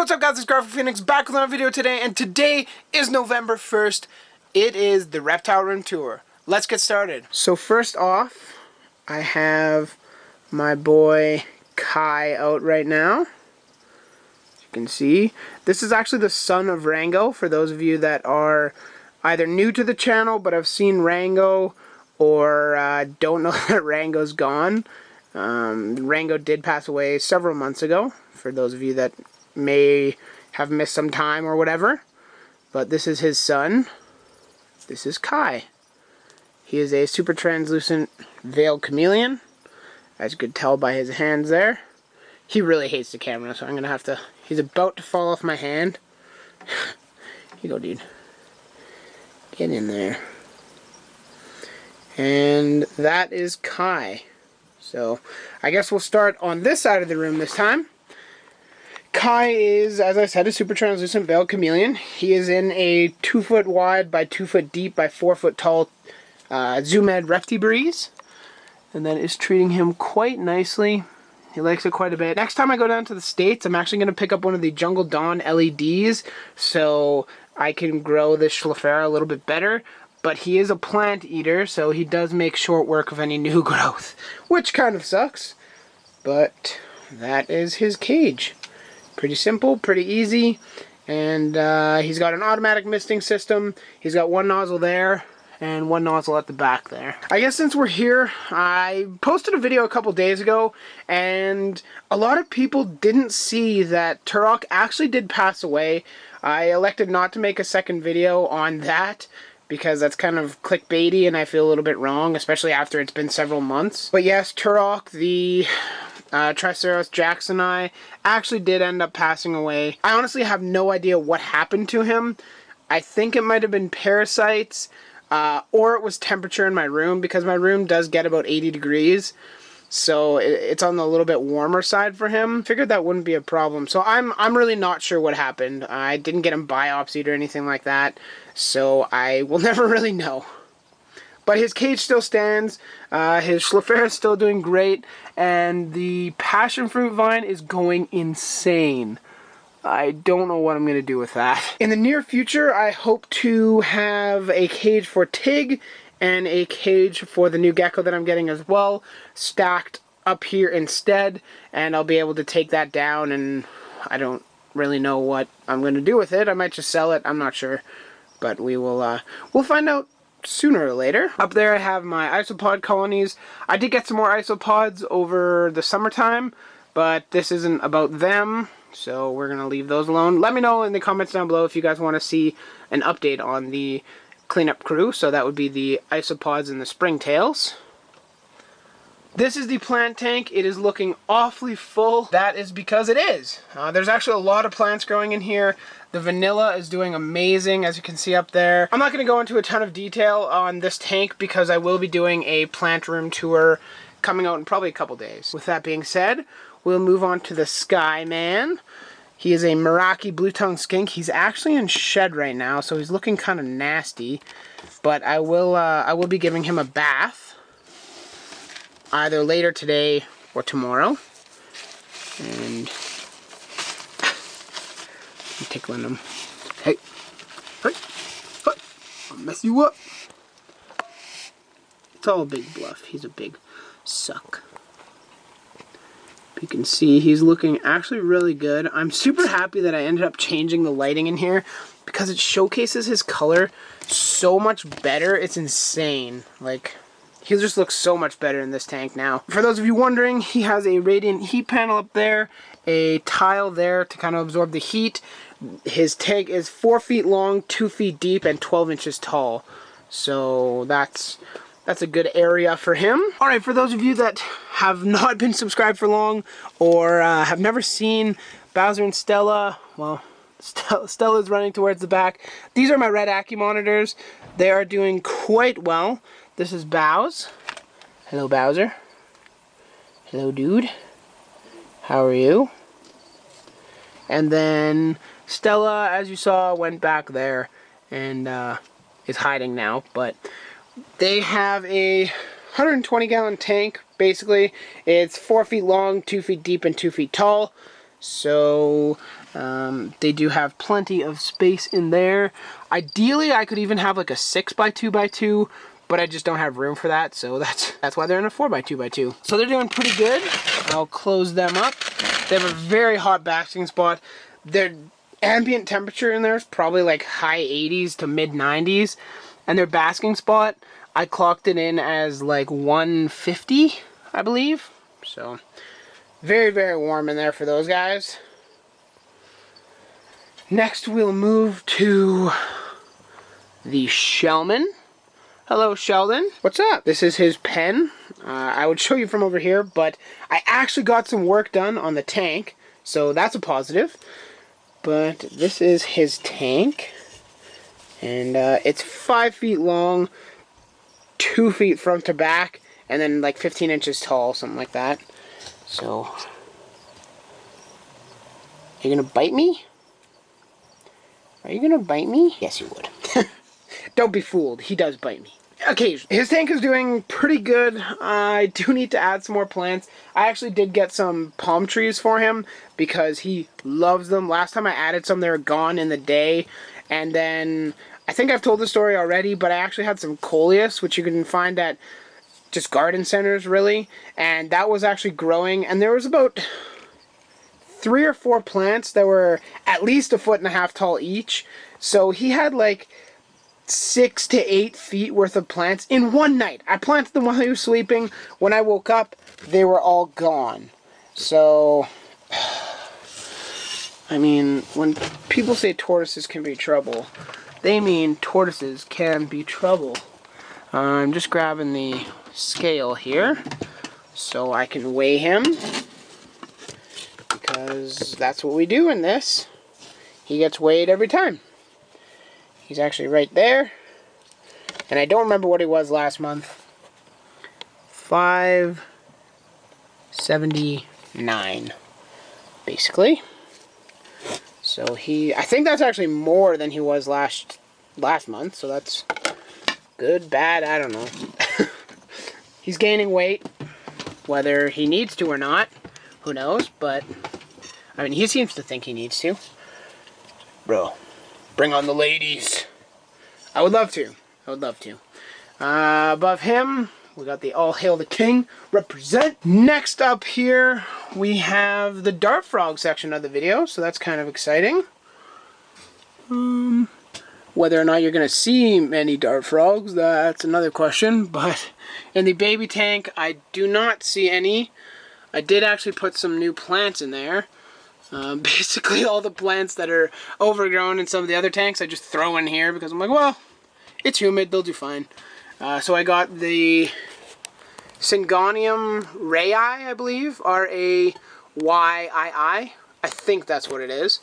What's up guys, it's Graphic Phoenix back with another video today, and today is November 1st. It is the Reptile Room tour. Let's get started. So first off, I have my boy Kai out right now. As you can see, this is actually the son of Rango, for those of you that are either new to the channel but have seen Rango or don't know that Rango's gone. Rango did pass away several months ago, for those of you that may have missed some time or whatever. But this is his son. This is Kai. He is a super translucent veiled chameleon, as you could tell by his hands there. He really hates the camera, so I'm gonna have to... He's about to fall off my hand. Here you go, dude. Get in there. And that is Kai. So, I guess we'll start on this side of the room this time. Kai is, as I said, a super translucent veiled chameleon. He is in a 2 foot wide by 2 foot deep by 4 foot tall Zoom-Ed Repti Breeze. And that is treating him quite nicely. He likes it quite a bit. Next time I go down to the States, I'm actually going to pick up one of the Jungle Dawn LEDs so I can grow this Schlafera a little bit better. But he is a plant eater, so he does make short work of any new growth, which kind of sucks. But that is his cage. Pretty simple, pretty easy, and he's got an automatic misting system. He's got one nozzle there and one nozzle at the back there. I guess since we're here, I posted a video a couple days ago, and a lot of people didn't see that Tarak actually did pass away. I elected not to make a second video on that, because that's kind of clickbaity and I feel a little bit wrong, especially after it's been several months. But yes, Tarak, the Triceros Jacksoni, actually did end up passing away. I honestly have no idea what happened to him. I think it might have been parasites, or it was temperature in my room, because my room does get about 80 degrees. So it's on the little bit warmer side for him. Figured that wouldn't be a problem. So I'm really not sure what happened. I didn't get him biopsied or anything like that, so I will never really know. But his cage still stands, his Schlafera is still doing great, and the passion fruit vine is going insane. I don't know what I'm going to do with that. In the near future, I hope to have a cage for Tig and a cage for the new gecko that I'm getting as well, stacked up here instead, and I'll be able to take that down, and I don't really know what I'm going to do with it. I might just sell it, I'm not sure, but we'll find out sooner or later. Up there I have my isopod colonies. I did get some more isopods over the summertime, but this isn't about them, so we're going to leave those alone. Let me know in the comments down below if you guys want to see an update on the cleanup crew. So that would be the isopods and the springtails. This is the plant tank. It is looking awfully full. That is because it is. There's actually a lot of plants growing in here. The vanilla is doing amazing, as you can see up there. I'm not going to go into a ton of detail on this tank because I will be doing a plant room tour coming out in probably a couple days. With that being said, we'll move on to the Skyman. He is a Meraki blue-tongued skink. He's actually in shed right now, so he's looking kind of nasty. But I will be giving him a bath either later today or tomorrow. And I'm tickling him. Hey, hey, hey, I'll mess you up. It's all a big bluff. He's a big suck. You can see he's looking actually really good. I'm super happy that I ended up changing the lighting in here because it showcases his color so much better. It's insane. Like, he just looks so much better in this tank now. For those of you wondering, he has a radiant heat panel up there, a tile there to kind of absorb the heat. His tank is 4 feet long, 2 feet deep, and 12 inches tall. So that's a good area for him. Alright, for those of you that have not been subscribed for long or have never seen Bowser and Stella, well, Stella's running towards the back. These are my red Accu monitors. They are doing quite well. This is Bowz. Hello, Bowser. Hello, dude. How are you? And then Stella, as you saw, went back there and is hiding now, but they have a 120 gallon tank, basically. It's 4 feet long, 2 feet deep, and 2 feet tall. So they do have plenty of space in there. Ideally, I could even have like a 6x2x2, but I just don't have room for that, so that's why they're in a 4x2x2. So they're doing pretty good. I'll close them up. They have a very hot basking spot. Their ambient temperature in there is probably like high 80s to mid 90s, and their basking spot, I clocked it in as like 150, I believe. So very, very warm in there for those guys. Next, we'll move to the Sheldon. Hello, Sheldon. What's up? This is his pen. I would show you from over here, but I actually got some work done on the tank, so that's a positive. But this is his tank, and it's 5 feet long, 2 feet front to back, and then like 15 inches tall, something like that. So, you're gonna bite me? Are you gonna bite me? Yes, you would. Don't be fooled. He does bite me. Occasionally. His tank is doing pretty good. I do need to add some more plants. I actually did get some palm trees for him because he loves them. Last time I added some, they were gone in the day. And then, I think I've told the story already, but I actually had some coleus, which you can find at just garden centers, really. And that was actually growing. And there was about 3 or 4 plants that were at least 1.5 feet tall each. So he had like 6 to 8 feet worth of plants in one night. I planted them while he was sleeping. When I woke up, they were all gone. So, I mean, when people say tortoises can be trouble, they mean tortoises can be trouble. I'm just grabbing the scale here so I can weigh him, because that's what we do in this. He gets weighed every time. He's actually right there, and I don't remember what he was last month. 579, basically. So I think that's actually more than he was last month, so that's good, bad, I don't know. He's gaining weight, whether he needs to or not, who knows, but, I mean, he seems to think he needs to. Bro, bring on the ladies. I would love to. I would love to. Above him, we got the All Hail the King. Represent. Next up here, we have the dart frog section of the video, so that's kind of exciting. Whether or not you're going to see many dart frogs, that's another question. But in the baby tank, I do not see any. I did actually put some new plants in there. Basically all the plants that are overgrown in some of the other tanks I just throw in here because I'm like, well, it's humid, they'll do fine. So I got the Syngonium rayi, I believe, Rayiii. I think that's what it is.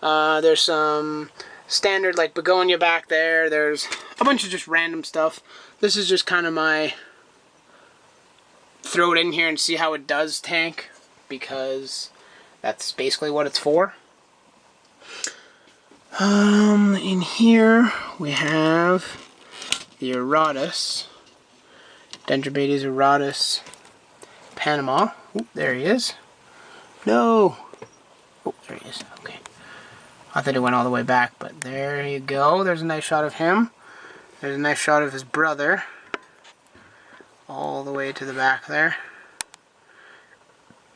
There's some standard like begonia back there. There's a bunch of just random stuff. This is just kind of my throw it in here and see how it does tank, because that's basically what it's for. In here we have the Eratus, Dendrobates Eratus Panama. Oop, there he is. No! Oh, there he is. Okay. I thought it went all the way back, but there you go. There's a nice shot of him. There's a nice shot of his brother. All the way to the back there.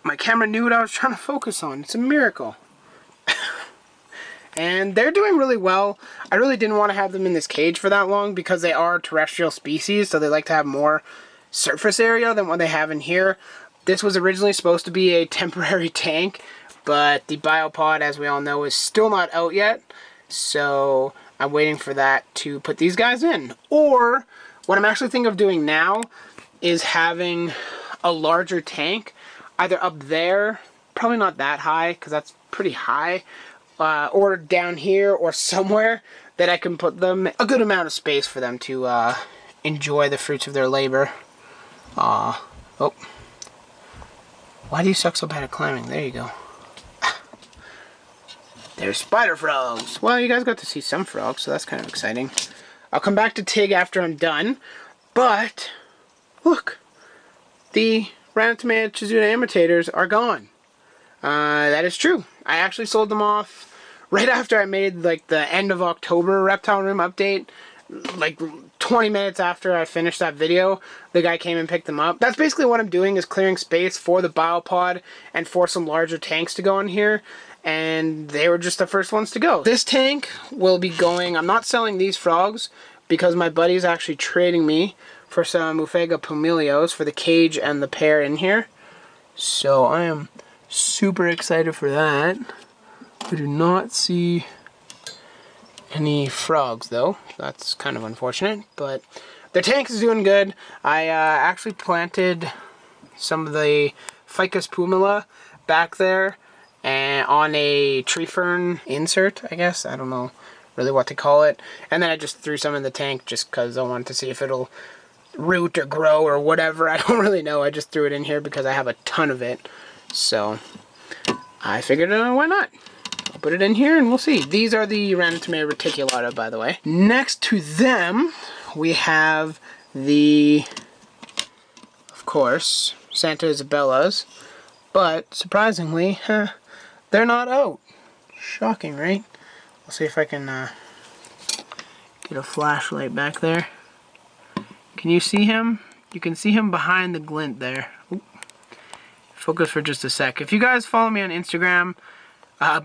My camera knew what I was trying to focus on. It's a miracle. And they're doing really well. I really didn't want to have them in this cage for that long because they are terrestrial species, so they like to have more surface area than what they have in here. This was originally supposed to be a temporary tank, but the biopod, as we all know, is still not out yet. So I'm waiting for that to put these guys in. Or what I'm actually thinking of doing now is having a larger tank, either up there, probably not that high because that's pretty high, or down here or somewhere that I can put them, a good amount of space for them to enjoy the fruits of their labor. Oh. Why do you suck so bad at climbing? There you go. There's spider frogs. Well, you guys got to see some frogs, so that's kind of exciting. I'll come back to Tig after I'm done, but look, the Ranotomea chizuna imitators are gone. That is true. I actually sold them off right after I made like the end of October Reptile Room update. Like 20 minutes after I finished that video, the guy came and picked them up. That's basically what I'm doing, is clearing space for the biopod and for some larger tanks to go in here. And they were just the first ones to go. This tank will be going, I'm not selling these frogs because my buddy's actually trading me for some Mufega Pumilios for the cage and the pair in here. So I am super excited for that. I do not see any frogs though. That's kind of unfortunate, but their tank is doing good. I actually planted some of the Ficus pumila back there and on a tree fern insert, I guess. I don't know really what to call it. And then I just threw some in the tank just because I wanted to see if it'll root or grow or whatever. I don't really know. I just threw it in here because I have a ton of it. So I figured, why not? I'll put it in here and we'll see. These are the Ranitome reticulata, by the way. Next to them, we have the, of course, Santa Isabellas. But surprisingly, they're not out. Shocking, right? I'll see if I can get a flashlight back there. Can you see him? You can see him behind the glint there. Oop. Focus for just a sec. If you guys follow me on Instagram,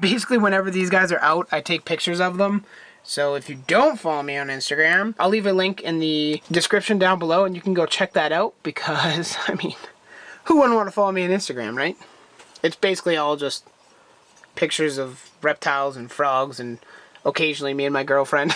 basically whenever these guys are out, I take pictures of them. So if you don't follow me on Instagram, I'll leave a link in the description down below and you can go check that out because, I mean, who wouldn't want to follow me on Instagram, right? It's basically all just pictures of reptiles and frogs and occasionally me and my girlfriend.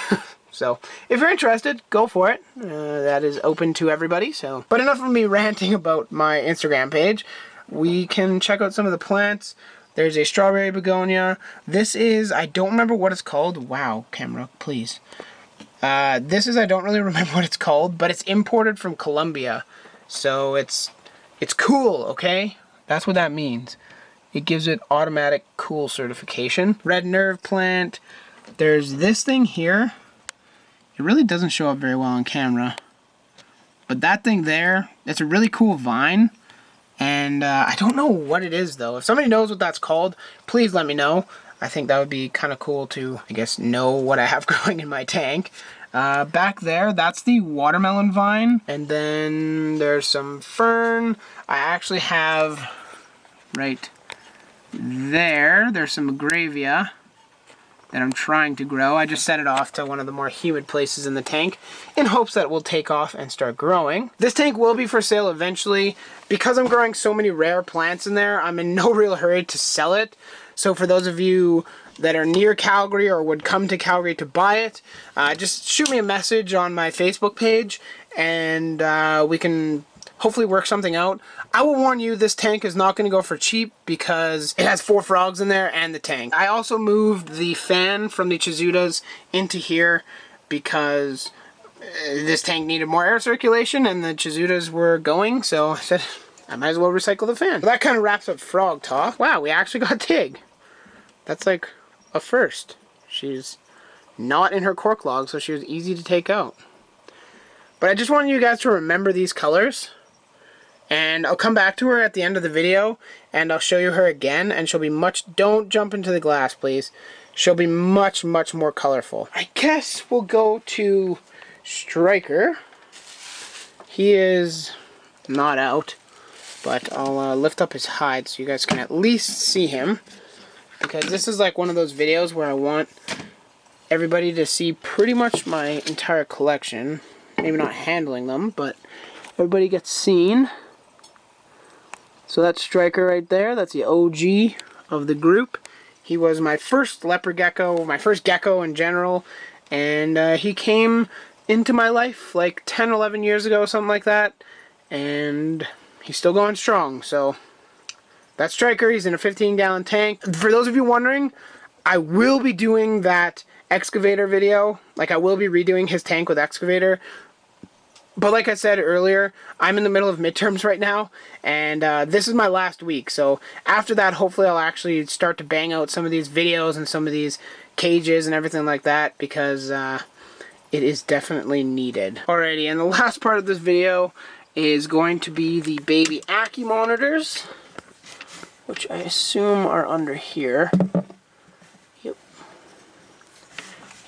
So if you're interested, go for it. That is open to everybody. So, but enough of me ranting about my Instagram page. We can check out some of the plants. There's a strawberry begonia. This is, I don't remember what it's called. Wow, camera, please. This is, I don't really remember what it's called, but it's imported from Colombia. So it's cool, okay? That's what that means. It gives it automatic cool certification. Red nerve plant. There's this thing here. It really doesn't show up very well on camera. But that thing there, it's a really cool vine. And I don't know what it is though. If somebody knows what that's called, please let me know. I think that would be kind of cool to, I guess, know what I have growing in my tank. Back there, that's the watermelon vine. And then there's some fern. I actually have, right there, there's some agravia that I'm trying to grow. I just set it off to one of the more humid places in the tank in hopes that it will take off and start growing. This tank will be for sale eventually. Because I'm growing so many rare plants in there, I'm in no real hurry to sell it. So for those of you that are near Calgary or would come to Calgary to buy it, just shoot me a message on my Facebook page and we can hopefully work something out. I will warn you, this tank is not going to go for cheap because it has 4 frogs in there and the tank. I also moved the fan from the Chizudas into here because this tank needed more air circulation and the Chizudas were going, so I said I might as well recycle the fan. So that kind of wraps up frog talk. Wow, we actually got Tig. That's like a first. She's not in her cork log, so she was easy to take out. But I just wanted you guys to remember these colors. And I'll come back to her at the end of the video and I'll show you her again and she'll be much, don't jump into the glass please, she'll be much, much more colorful. I guess we'll go to Striker. He is not out, but I'll lift up his hide so you guys can at least see him because this is like one of those videos where I want everybody to see pretty much my entire collection. Maybe not handling them, but everybody gets seen. So that's Striker right there. That's the OG of the group. He was my first leopard gecko, my first gecko in general, and he came into my life like 10, 11 years ago, something like that, and he's still going strong. So that's Striker. He's in a 15-gallon tank. For those of you wondering, I will be doing that excavator video. Like, I will be redoing his tank with excavator. But like I said earlier, I'm in the middle of midterms right now, and this is my last week. So after that, hopefully I'll actually start to bang out some of these videos and some of these cages and everything like that, because it is definitely needed. Alrighty, and the last part of this video is going to be the baby Ackie monitors. which I assume are under here. Yep.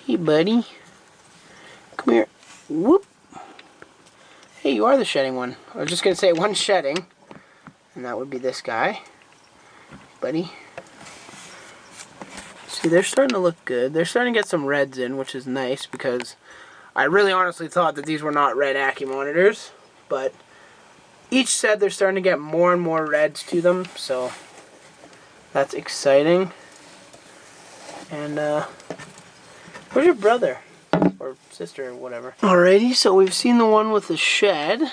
Hey, buddy. Come here. Whoop. Hey, you are the shedding one. I was just going to say one shedding, and that would be this guy. Buddy. See, they're starting to look good. They're starting to get some reds in, which is nice, because I really honestly thought that these were not red Ackie monitors, but each set they're starting to get more and more reds to them, so that's exciting. And, where's your brother? Or sister, or whatever. Alrighty, so we've seen the one with the shed.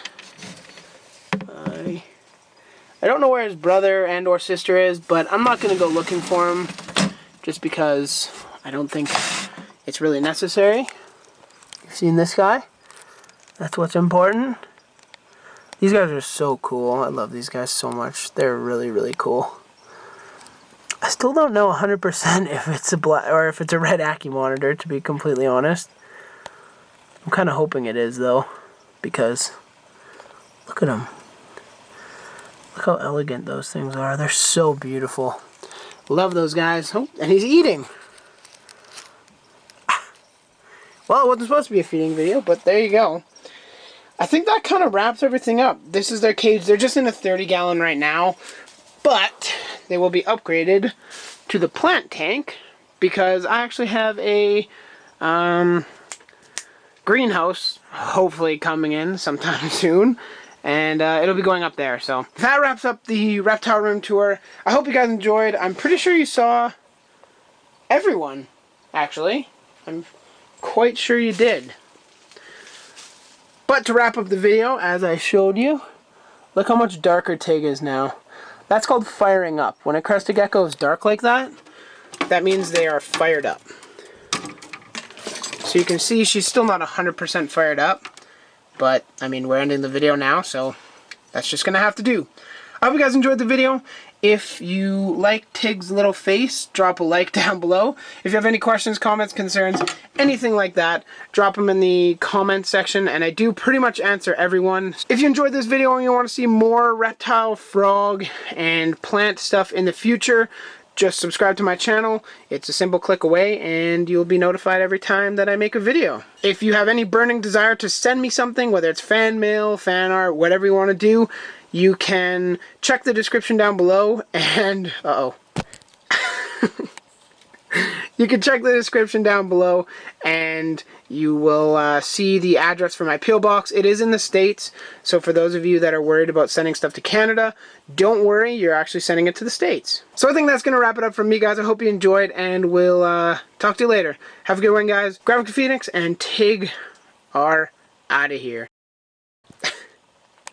I don't know where his brother and or sister is, but I'm not going to go looking for him, just because I don't think it's really necessary. Seen this guy? That's what's important. These guys are so cool. I love these guys so much. They're really, really cool. I still don't know 100% if it's a black or if it's a red Ackie monitor, to be completely honest. I'm kind of hoping it is, though, because look at them. Look how elegant those things are. They're so beautiful. Love those guys. Oh, and he's eating. Well, it wasn't supposed to be a feeding video, but there you go. I think that kind of wraps everything up. This is their cage. They're just in a 30-gallon right now, but they will be upgraded to the plant tank because I actually have a greenhouse hopefully coming in sometime soon, and it'll be going up there. So that wraps up the Reptile Room tour. I hope you guys enjoyed. I'm pretty sure you saw everyone, actually. I'm quite sure you did. But to wrap up the video, as I showed you, look how much darker Tig is now. That's called firing up. When a crested gecko is dark like that, that means they are fired up. So you can see she's still not 100% fired up, but I mean, we're ending the video now, so that's just gonna have to do. I hope you guys enjoyed the video. If you like Tig's little face, drop a like down below. If you have any questions, comments, concerns, anything like that, drop them in the comment section, and I do pretty much answer everyone. If you enjoyed this video and you want to see more reptile, frog, and plant stuff in the future, just subscribe to my channel. It's a simple click away and you'll be notified every time that I make a video. If you have any burning desire to send me something, whether it's fan mail, fan art, whatever you want to do, you can check the description down below and... You can check the description down below and you will see the address for my P.O. box. It is in the States, so for those of you that are worried about sending stuff to Canada, don't worry, you're actually sending it to the States. So I think that's going to wrap it up from me, guys. I hope you enjoyed, and we'll talk to you later. Have a good one, guys. Graphic Phoenix and Tig are out of here.